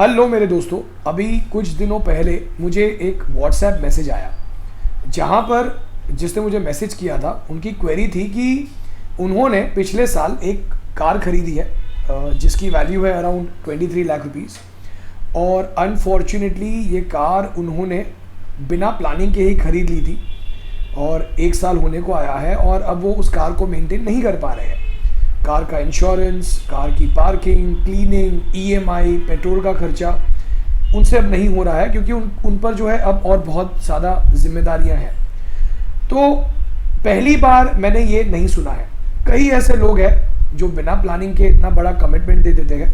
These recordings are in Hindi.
हेलो मेरे दोस्तों, अभी कुछ दिनों पहले मुझे एक व्हाट्सएप मैसेज आया जहाँ पर जिसने मुझे मैसेज किया था उनकी क्वेरी थी कि उन्होंने पिछले साल एक कार खरीदी है जिसकी वैल्यू है अराउंड 23 लाख रुपीस। और अनफॉर्चुनेटली ये कार उन्होंने बिना प्लानिंग के ही खरीद ली थी और एक साल होने को आया है और अब वो उस कार को मेंटेन नहीं कर पा रहे हैं। कार का इंश्योरेंस, कार की पार्किंग, क्लीनिंग, ईएमआई, पेट्रोल का खर्चा उनसे अब नहीं हो रहा है क्योंकि उन पर जो है अब और बहुत ज़्यादा जिम्मेदारियां हैं। तो पहली बार मैंने ये नहीं सुना है। कई ऐसे लोग हैं जो बिना प्लानिंग के इतना बड़ा कमिटमेंट दे देते हैं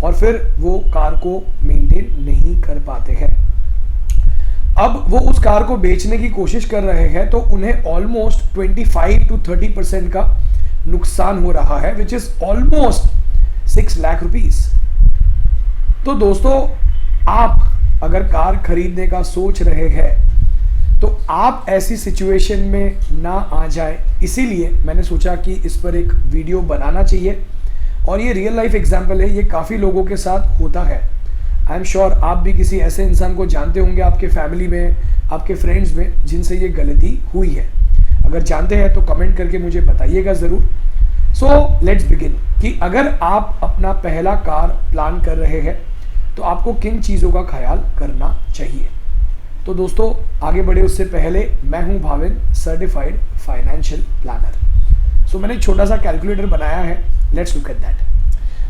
और फिर वो कार को मेंटेन नहीं कर पाते हैं। अब वो उस कार को बेचने की कोशिश कर रहे हैं तो उन्हें ऑलमोस्ट 25 to 30% का नुकसान हो रहा है, which is almost 6 lakh rupees. तो दोस्तों, आप अगर कार खरीदने का सोच रहे हैं तो आप ऐसी सिचुएशन में ना आ जाए, इसीलिए मैंने सोचा कि इस पर एक वीडियो बनाना चाहिए। और ये रियल लाइफ एग्जाम्पल है, ये काफ़ी लोगों के साथ होता है। आई एम श्योर आप भी किसी ऐसे इंसान को जानते होंगे आपके फैमिली में, आपके फ्रेंड्स में, जिनसे ये गलती हुई है। अगर जानते हैं तो कमेंट करके मुझे बताइएगा ज़रूर। सो लेट्स बिगिन कि अगर आप अपना पहला कार प्लान कर रहे हैं तो आपको किन चीज़ों का ख्याल करना चाहिए। तो दोस्तों, आगे बढ़े उससे पहले मैं हूं भाविन, सर्टिफाइड फाइनेंशियल प्लानर। सो मैंने एक छोटा सा कैलकुलेटर बनाया है, लेट्स लुक एट दैट।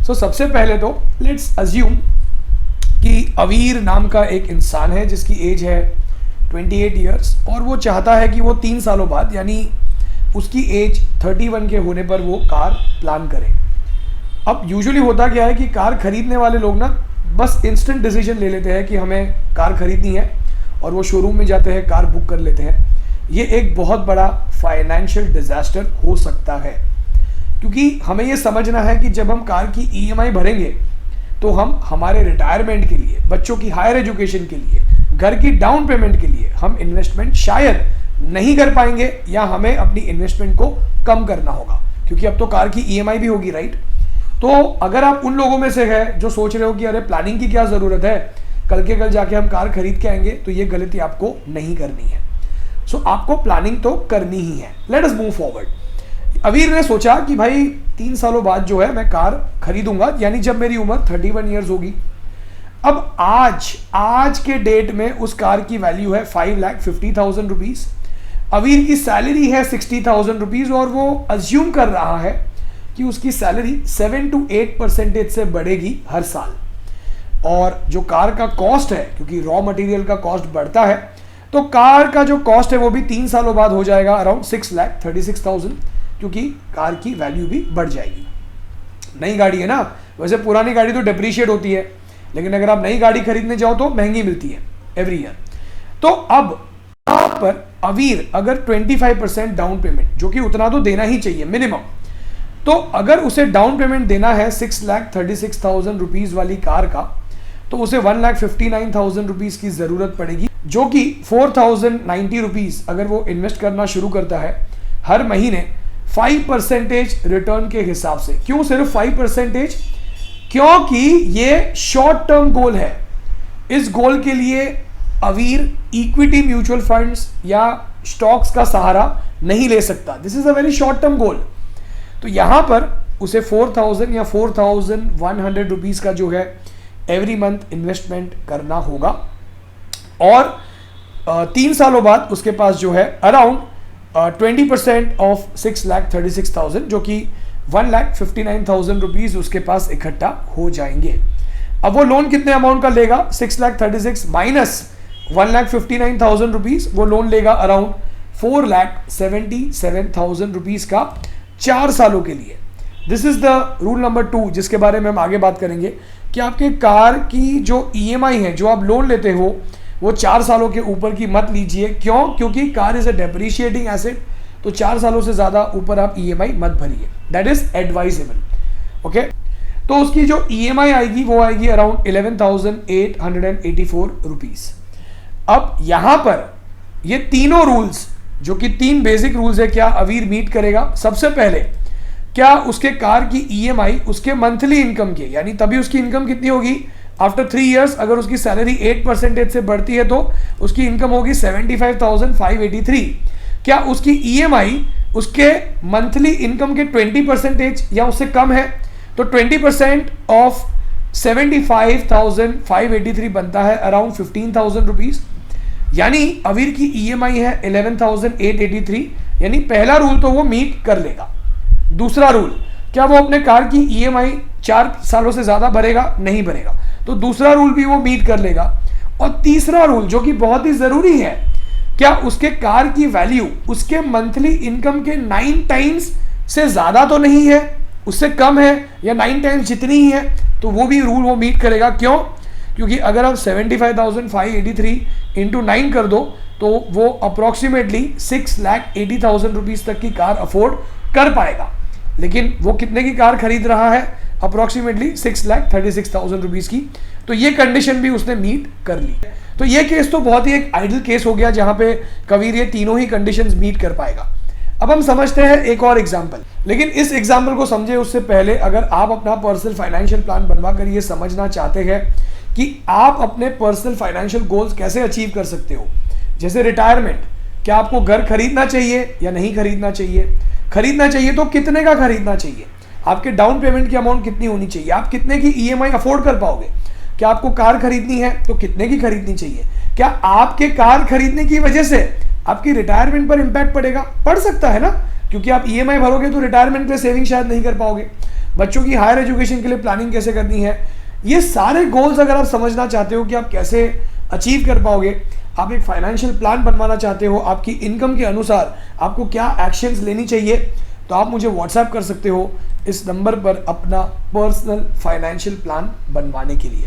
सो सबसे पहले तो लेट्स अज्यूम कि अवीर नाम का एक इंसान है जिसकी एज है 28 ईयर्स और वो चाहता है कि वो 3 सालों बाद यानी उसकी एज 31 के होने पर वो कार प्लान करे। अब यूजुअली होता क्या है कि कार खरीदने वाले लोग ना बस इंस्टेंट डिसीजन ले लेते हैं कि हमें कार खरीदनी है और वो शोरूम में जाते हैं, कार बुक कर लेते हैं। ये एक बहुत बड़ा फाइनेंशियल डिजास्टर हो सकता है क्योंकि हमें ये समझना है कि जब हम कार की ईएमआई भरेंगे तो हम हमारे रिटायरमेंट के लिए, बच्चों की हायर एजुकेशन के लिए, घर की डाउन पेमेंट के लिए हम इन्वेस्टमेंट शायद नहीं कर पाएंगे या हमें अपनी इन्वेस्टमेंट को कम करना होगा क्योंकि अब तो कार की ईएमआई भी होगी, राइट। तो अगर आप उन लोगों में से है जो सोच रहे हो कि अरे प्लानिंग की क्या ज़रूरत है, कल के कल जाके हम कार खरीद के आएंगे, तो ये गलती आपको नहीं करनी है। सो आपको प्लानिंग तो करनी ही है। Let us move forward. Aveer ने सोचा कि भाई 3 सालों बाद जो है मैं कार खरीदूंगा, यानी जब मेरी उम्र 31 ईयर्स होगी। अब आज के डेट में उस कार की वैल्यू है 5,50,000 रुपीज। अवीर की सैलरी है 60,000 रुपीज और वो अज्यूम कर रहा है कि उसकी सैलरी 7 to 8% से बढ़ेगी हर साल। और जो कार का कॉस्ट है, क्योंकि रॉ मटेरियल का कॉस्ट बढ़ता है, तो कार का जो कॉस्ट है वो भी 3 सालों बाद हो जाएगा अराउंड 6,36,000, क्योंकि कार की वैल्यू भी बढ़ जाएगी। नई गाड़ी है ना, वैसे पुरानी गाड़ी तो डेप्रीशिएट होती है, लेकिन अगर आप नई गाड़ी खरीदने जाओ तो महंगी मिलती है एवरी ईयर। तो अब यहाँ पर अवीर अगर 25% डाउन पेमेंट, जो कि उतना तो देना ही चाहिए मिनिमम, तो अगर उसे डाउन पेमेंट देना है 6,36,000 रुपीज वाली कार का, तो उसे 1,59,000 रुपीज की जरूरत पड़ेगी, जो कि 4,090 रुपीज अगर वो इन्वेस्ट करना शुरू करता है हर महीने 5% रिटर्न के हिसाब से। क्यों सिर्फ 5%? क्योंकि ये शॉर्ट टर्म गोल है। इस गोल के लिए अवीर इक्विटी म्यूचुअल फंड्स या स्टॉक्स का सहारा नहीं ले सकता। This is a very short term goal. तो यहां पर उसे 4,000 या 4,100 रुपीज का जो है एवरी मंथ इन्वेस्टमेंट करना होगा और 3 सालों बाद उसके पास जो है अराउंड 20% ऑफ 6,36,000, जो कि 1,59,000 रुपीज उसके पास इकट्ठा हो जाएंगे। अब वो लोन कितने अमाउंट का लेगा? 6,36,000 माइनस 1,59,000 रुपीज, वो लोन लेगा अराउंड 4,77,000 रुपीज का 4 सालों के लिए। This is the rule number 2, जिसके बारे में हम आगे बात करेंगे कि आपके कार की जो ईएमआई है, जो आप लोन लेते हो, वो 4 सालों के ऊपर की मत लीजिए। क्यों? क्योंकि कार इज अ डेप्रीशिएटिंग एसेट, तो 4 सालों से ज्यादा ऊपर आप ईएमआई मत भरिए। That is advisable. ओके, तो उसकी जो ईएमआई आएगी वो आएगी अराउंड 11,884 रुपीज। अब यहां पर ये तीनों रूल्स, जो कि 3 बेसिक रूल्स है, क्या अवीर मीट करेगा? सबसे पहले, क्या उसके कार की ईएमआई उसके मंथली इनकम की, यानी तभी उसकी इनकम कितनी होगी? आफ्टर 3 ईयर्स अगर उसकी सैलरी 8% से बढ़ती है तो उसकी इनकम होगी 75,583। क्या उसकी ईएमआई उसके मंथली इनकम के 20% या उससे कम है? तो 20% ऑफ 75,583 बनता है अराउंड 15,000 रुपीज। यानी अवीर की ईएमआई है 11,883, यानी पहला रूल तो वो मीट कर लेगा। दूसरा रूल, क्या वो अपने कार की ईएमआई 4 सालों से ज्यादा भरेगा? नहीं भरेगा, तो दूसरा रूल भी वो मीट कर लेगा। और तीसरा रूल जो कि बहुत ही जरूरी है, क्या उसके कार की वैल्यू उसके मंथली इनकम के 9 टाइम्स से ज्यादा तो नहीं है, उससे कम है या 9 टाइम्स जितनी ही है, तो वो भी रूल वो मीट करेगा। क्यों? क्योंकि अगर आप 75,583 इंटू 9 कर दो तो वो अप्रोक्सीमेटली 6,80,000 रुपीज तक की कार अफोर्ड कर पाएगा। लेकिन वो कितने की कार खरीद रहा है? अप्रोक्सीमेटली 6,36,000 रुपीज की। तो ये कंडीशन भी उसने मीट कर ली। तो ये केस तो बहुत ही एक आइडियल केस हो गया जहां पे कबीर ये तीनों ही कंडीशंस मीट कर पाएगा। अब हम समझते हैं एक और एग्जाम्पल। लेकिन इस एग्जाम्पल को समझे उससे पहले अगर आप अपना पर्सनल फाइनेंशियल प्लान बनवा कर ये समझना चाहते हैं कि आप अपने पर्सनल फाइनेंशियल गोल्स कैसे अचीव कर सकते हो, जैसे रिटायरमेंट, क्या आपको घर खरीदना चाहिए या नहीं खरीदना चाहिए? खरीदना चाहिए तो कितने का खरीदना चाहिए? आपके डाउन पेमेंट की अमाउंट कितनी होनी चाहिए? आप कितने की ईएमआई अफोर्ड कर पाओगे? क्या आपको कार खरीदनी है तो कितने की खरीदनी चाहिए? क्या आपके कार खरीदने की वजह से आपकी रिटायरमेंट पर इंपैक्ट पड़ेगा? पड़ सकता है ना, क्योंकि आप ईएमआई भरोगे तो रिटायरमेंट पे सेविंग शायद नहीं कर पाओगे। बच्चों की हायर एजुकेशन के लिए प्लानिंग कैसे करनी है, ये सारे गोल्स अगर आप समझना चाहते हो कि आप कैसे अचीव कर पाओगे, आप एक फाइनेंशियल प्लान बनवाना चाहते हो, आपकी इनकम के अनुसार आपको क्या एक्शंस लेनी चाहिए, तो आप मुझे व्हाट्सएप कर सकते हो इस नंबर पर अपना पर्सनल फाइनेंशियल प्लान बनवाने के लिए।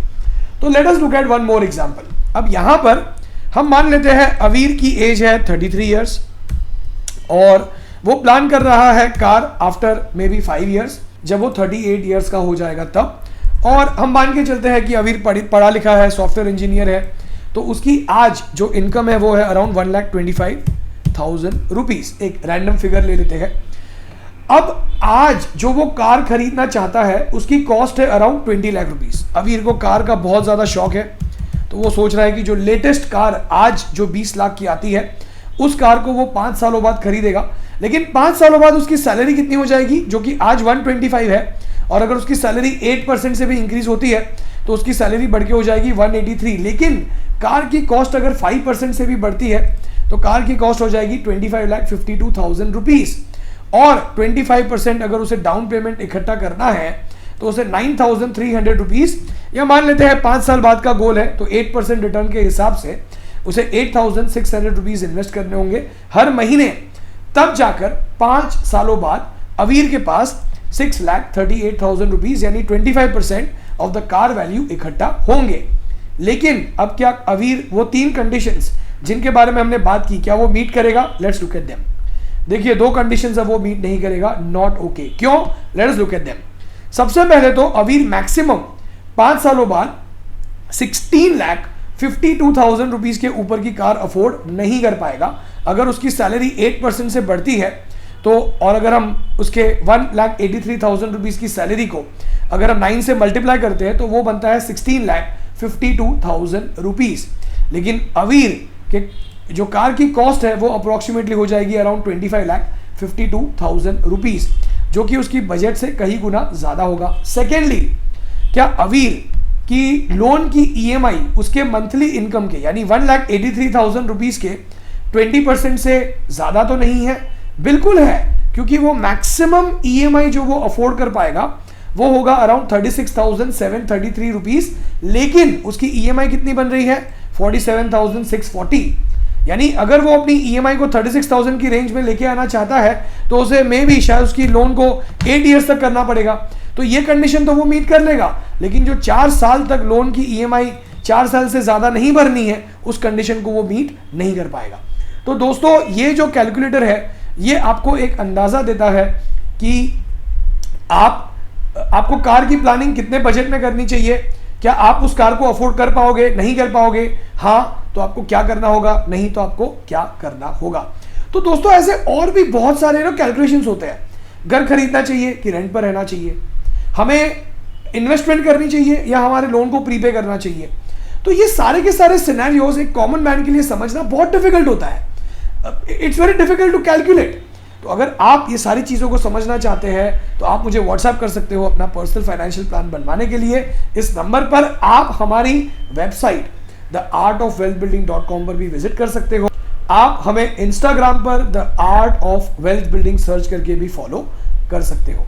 तो let us look at one more example. अब यहां पर हम मान लेते हैं अवीर की एज है 33 इयर्स और वो प्लान कर रहा है car after may be 5 years, जब वो 38 इयर्स का हो जाएगा तब। और हम मान के चलते हैं कि अवीर पढ़ा लिखा है, सॉफ्टवेयर इंजीनियर है, तो उसकी आज जो इनकम है वो है अराउंड 1,25,000 रुपीज। एक रैंडम फिगर ले लेते हैं। अब आज जो वो कार खरीदना चाहता है उसकी कॉस्ट है अराउंड 20 लाख रुपीज। अवीर को कार का बहुत ज्यादा शौक है, तो वो सोच रहा है कि जो लेटेस्ट कार आज जो 20 लाख की आती है उस कार को वो 5 सालों बाद खरीदेगा। लेकिन 5 सालों बाद उसकी सैलरी कितनी हो जाएगी, जो कि आज 125 है, और अगर उसकी सैलरी 8% से भी इंक्रीज होती है तो उसकी सैलरी बढ़ के हो जाएगी 183। लेकिन कार की कॉस्ट अगर 5% से भी बढ़ती है तो कार की कॉस्ट हो जाएगी 25,52,000 रुपीज। और 25% अगर उसे डाउन पेमेंट इकट्ठा करना है तो उसे 9,300 रुपीज, या मान लेते हैं 5 साल बाद का गोल है तो 8% रिटर्न के हिसाब से उसे 8,600 रुपीज इन्वेस्ट करने होंगे हर महीने। तब जाकर 5 सालों बाद अवीर के पास 6,38,000 रुपीज यानी 25% ऑफ द कार वैल्यू इकट्ठा होंगे। लेकिन अब क्या अवीर वो 3 कंडीशंस जिनके बारे में हमने बात की, क्या वो मीट करेगा? Let's look at them. देखिए 2 कंडीशंस अब वो मीट नहीं करेगा, नॉट ओके। क्यों? Let's look at them. सबसे पहले तो अवीर मैक्सिमम 5 सालों बाद 16,52,000 रुपीज के ऊपर की कार अफोर्ड नहीं कर पाएगा। अगर उसकी सैलरी 8% से बढ़ती है तो, और अगर हम उसके 1,83,000 रुपीज की सैलरी को अगर हम 9 से मल्टीप्लाई करते हैं तो वो बनता है 16,52,000 रुपीज। लेकिन अवीर के जो कार की कॉस्ट है वो अप्रोक्सीमेटली हो जाएगी अराउंड 25,52,000 रुपीज, जो कि उसकी बजट से कई गुना ज्यादा होगा। सेकेंडली, क्या अवीर की लोन की ईएमआई उसके मंथली इनकम के यानी 1,83,000 रुपीज के 20% से ज्यादा तो नहीं है? बिल्कुल है, क्योंकि वो मैक्सिमम ईएमआई जो वो अफोर्ड कर पाएगा वो होगा अराउंड 36,733 रुपीज। लेकिन उसकी ईएमआई कितनी बन रही है? 47,640। यानी अगर वो अपनी ईएमआई को 36,000 की रेंज में लेके आना चाहता है तो उसे मे भी शायद उसकी लोन को 8 इयर्स तक करना पड़ेगा। तो ये कंडीशन तो वो मीट कर लेगा, लेकिन जो 4 साल तक लोन की ईएमआई 4 साल से ज्यादा नहीं भरनी है उस कंडीशन को वो मीट नहीं कर पाएगा। तो दोस्तों ये जो कैलकुलेटर है ये आपको एक अंदाजा देता है कि आपको कार की प्लानिंग कितने बजट में करनी चाहिए, क्या आप उस कार को अफोर्ड कर पाओगे, नहीं कर पाओगे, हाँ तो आपको क्या करना होगा, नहीं तो आपको क्या करना होगा। तो दोस्तों ऐसे और भी बहुत सारे कैलकुलेशंस होते हैं। घर खरीदना चाहिए कि रेंट पर रहना चाहिए, हमें इन्वेस्टमेंट करनी चाहिए या हमारे लोन को प्रीपे करना चाहिए। तो ये सारे के सारे सिनेरियोज एक कॉमन मैन के लिए समझना बहुत डिफिकल्ट होता है, it's very difficult to calculate. तो अगर आप ये सारी चीज़ों को समझना चाहते हैं तो आप मुझे व्हाट्सएप कर सकते हो अपना पर्सनल फाइनेंशियल प्लान बनवाने के लिए। इस नंबर पर आप हमारी वेबसाइट theartofwealthbuilding.com पर भी विजिट कर सकते हो। आप हमें इंस्टाग्राम पर the art of wealth building search करके भी फॉलो कर सकते हो।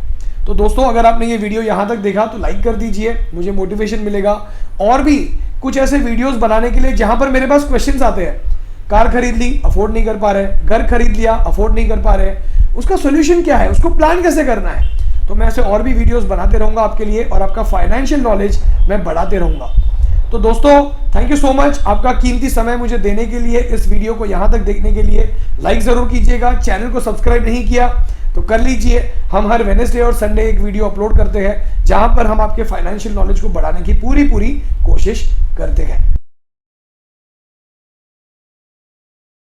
तो दोस्तों, अगर आपने ये वीडियो यहाँ तक देखा तो लाइक कर दीजिए, मुझे मोटिवेशन मिलेगा और भी कुछ ऐसे वीडियोस बनाने के लिए जहां पर मेरे पास क्वेश्चंस आते हैं। कार खरीद ली, अफोर्ड नहीं कर पा रहे, घर खरीद लिया, अफोर्ड नहीं कर पा रहे, उसका सोल्यूशन क्या है, उसको प्लान कैसे करना है। तो मैं ऐसे और भी वीडियोस बनाते रहूंगा आपके लिए और आपका फाइनेंशियल नॉलेज मैं बढ़ाते रहूंगा। तो दोस्तों, थैंक यू सो मच आपका कीमती समय मुझे देने के लिए। इस वीडियो को यहां तक देखने के लिए लाइक जरूर कीजिएगा। चैनल को सब्सक्राइब नहीं किया तो कर लीजिए। हम हर वेडनेसडे और संडे एक वीडियो अपलोड करते हैं जहां पर हम आपके फाइनेंशियल नॉलेज को बढ़ाने की पूरी कोशिश करते हैं।